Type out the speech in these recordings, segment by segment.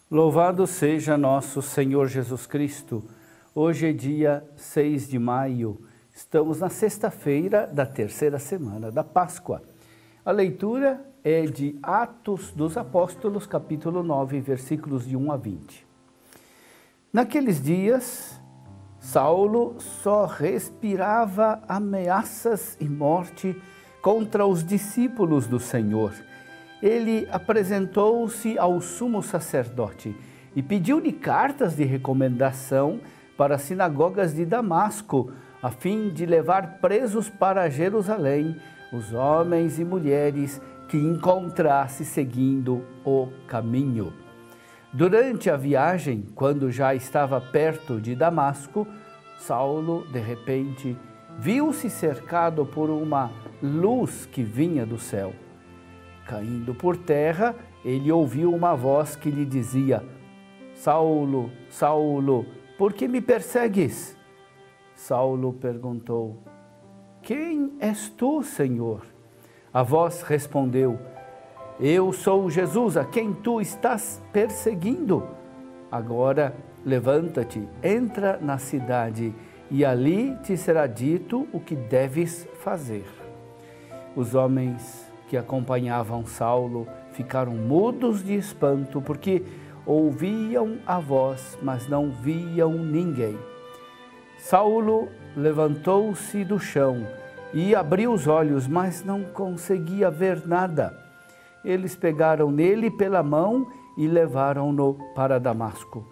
Louvado seja nosso Senhor Jesus Cristo. Hoje é dia 6 de maio. Estamos na sexta-feira da terceira semana da Páscoa. A leitura é de Atos dos Apóstolos, capítulo 9, versículos de 1 a 20. Naqueles dias, Saulo só respirava ameaças e morte contra os discípulos do Senhor. Ele apresentou-se ao sumo sacerdote e pediu-lhe cartas de recomendação para as sinagogas de Damasco, a fim de levar presos para Jerusalém os homens e mulheres que encontrasse seguindo o caminho. Durante a viagem, quando já estava perto de Damasco, Saulo, de repente, viu-se cercado por uma luz que vinha do céu. Caindo por terra, ele ouviu uma voz que lhe dizia: Saulo, Saulo, por que me persegues? Saulo perguntou: Quem és tu, Senhor? A voz respondeu: Eu sou Jesus, a quem tu estás perseguindo. Agora levanta-te, entra na cidade, e ali te será dito o que deves fazer. Os homens que acompanhavam Saulo ficaram mudos de espanto, porque ouviam a voz, mas não viam ninguém. Saulo levantou-se do chão e abriu os olhos, mas não conseguia ver nada. Eles pegaram nele pela mão e levaram-no para Damasco.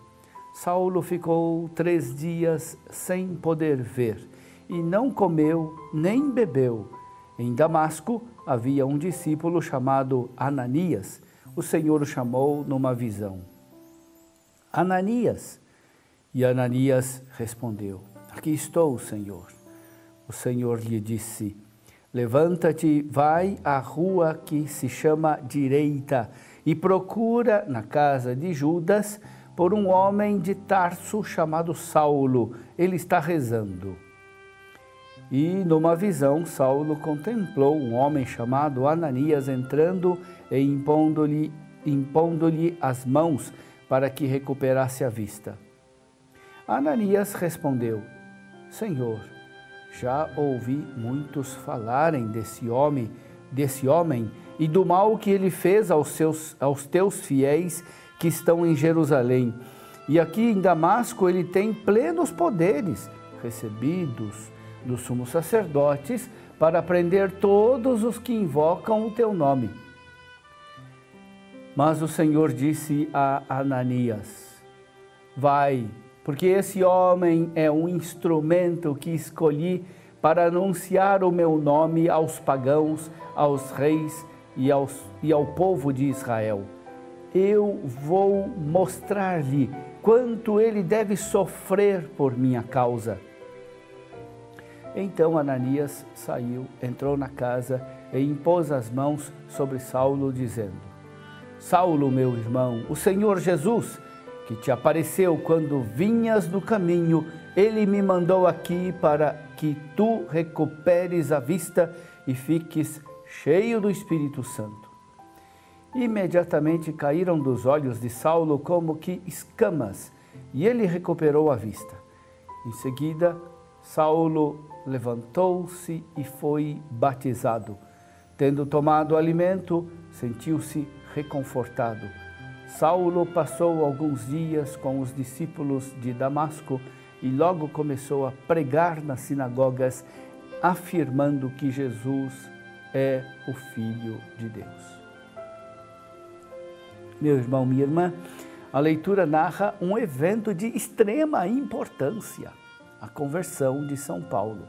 Saulo ficou 3 dias sem poder ver e não comeu nem bebeu. Em Damasco havia um discípulo chamado Ananias. O Senhor o chamou numa visão: Ananias. E Ananias respondeu: Aqui estou, Senhor. O Senhor lhe disse: Levanta-te, vai à rua que se chama Direita e procura na casa de Judas por um homem de Tarso chamado Saulo. Ele está rezando. E numa visão, Saulo contemplou um homem chamado Ananias entrando e impondo-lhe as mãos para que recuperasse a vista. Ananias respondeu: Senhor, já ouvi muitos falarem desse homem e do mal que ele fez aos teus fiéis que estão em Jerusalém. E aqui em Damasco ele tem plenos poderes recebidos dos sumos sacerdotes para prender todos os que invocam o teu nome. Mas o Senhor disse a Ananias: Vai, porque esse homem é um instrumento que escolhi para anunciar o meu nome aos pagãos, aos reis e ao povo de Israel. Eu vou mostrar-lhe quanto ele deve sofrer por minha causa. Então Ananias saiu, entrou na casa e impôs as mãos sobre Saulo, dizendo: Saulo, meu irmão, o Senhor Jesus, que te apareceu quando vinhas no caminho, ele me mandou aqui para que tu recuperes a vista e fiques cheio do Espírito Santo. Imediatamente caíram dos olhos de Saulo como que escamas, e ele recuperou a vista. Em seguida, Saulo levantou-se e foi batizado. Tendo tomado alimento, sentiu-se reconfortado. Saulo passou alguns dias com os discípulos de Damasco e logo começou a pregar nas sinagogas, afirmando que Jesus é o Filho de Deus. Meu irmão, minha irmã, a leitura narra um evento de extrema importância, a conversão de São Paulo.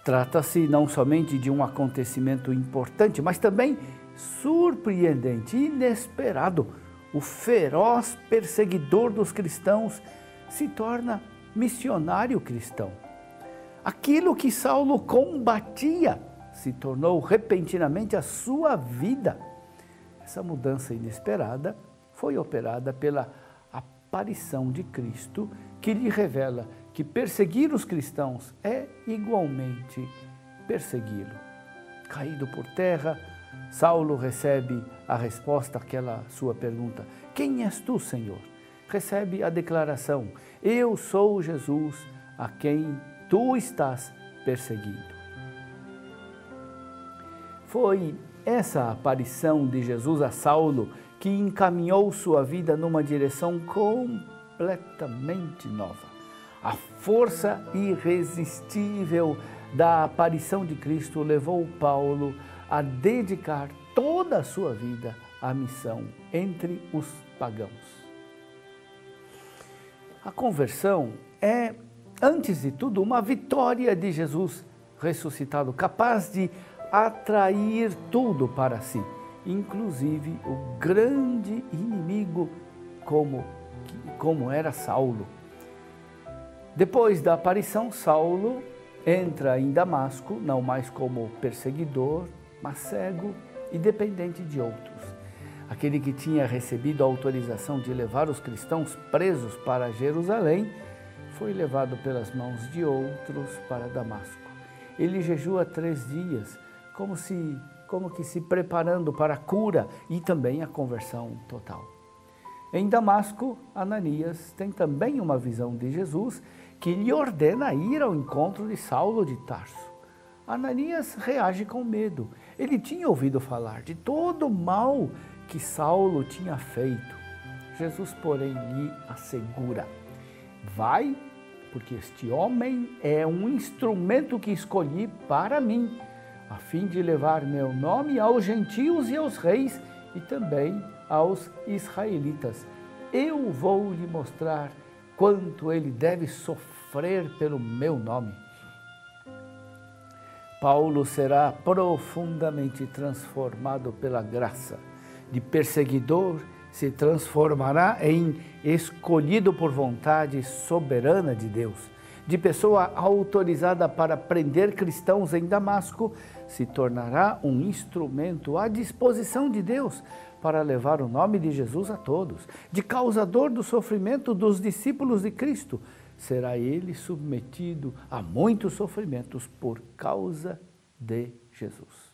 Trata-se não somente de um acontecimento importante, mas também surpreendente, inesperado. O feroz perseguidor dos cristãos se torna missionário cristão. Aquilo que Saulo combatia se tornou repentinamente a sua vida. Essa mudança inesperada foi operada pela aparição de Cristo, que lhe revela que perseguir os cristãos é igualmente persegui-lo. caído por terra, Saulo recebe a resposta àquela sua pergunta: quem és tu, Senhor? Recebe a declaração: eu sou Jesus a quem tu estás perseguindo. Foi essa aparição de Jesus a Saulo que encaminhou sua vida numa direção completamente nova. A força irresistível da aparição de Cristo levou Paulo a dedicar toda a sua vida à missão entre os pagãos. A conversão é, antes de tudo, uma vitória de Jesus ressuscitado, capaz de atrair tudo para si, inclusive o grande inimigo como era Saulo. Depois da aparição, Saulo entra em Damasco, não mais como perseguidor, mas cego e dependente de outros. Aquele que tinha recebido a autorização de levar os cristãos presos para Jerusalém, foi levado pelas mãos de outros para Damasco. Ele jejua 3 dias, como que se preparando para a cura e também a conversão total. Em Damasco, Ananias tem também uma visão de Jesus que lhe ordena ir ao encontro de Saulo de Tarso. Ananias reage com medo. Ele tinha ouvido falar de todo o mal que Saulo tinha feito. Jesus, porém, lhe assegura: vai, porque este homem é um instrumento que escolhi para mim, a fim de levar meu nome aos gentios e aos reis e também aos israelitas. Eu vou lhe mostrar quanto ele deve sofrer pelo meu nome. Paulo será profundamente transformado pela graça. De perseguidor, se transformará em escolhido por vontade soberana de Deus. De pessoa autorizada para prender cristãos em Damasco, se tornará um instrumento à disposição de Deus para levar o nome de Jesus a todos. De causador do sofrimento dos discípulos de Cristo, será ele submetido a muitos sofrimentos por causa de Jesus.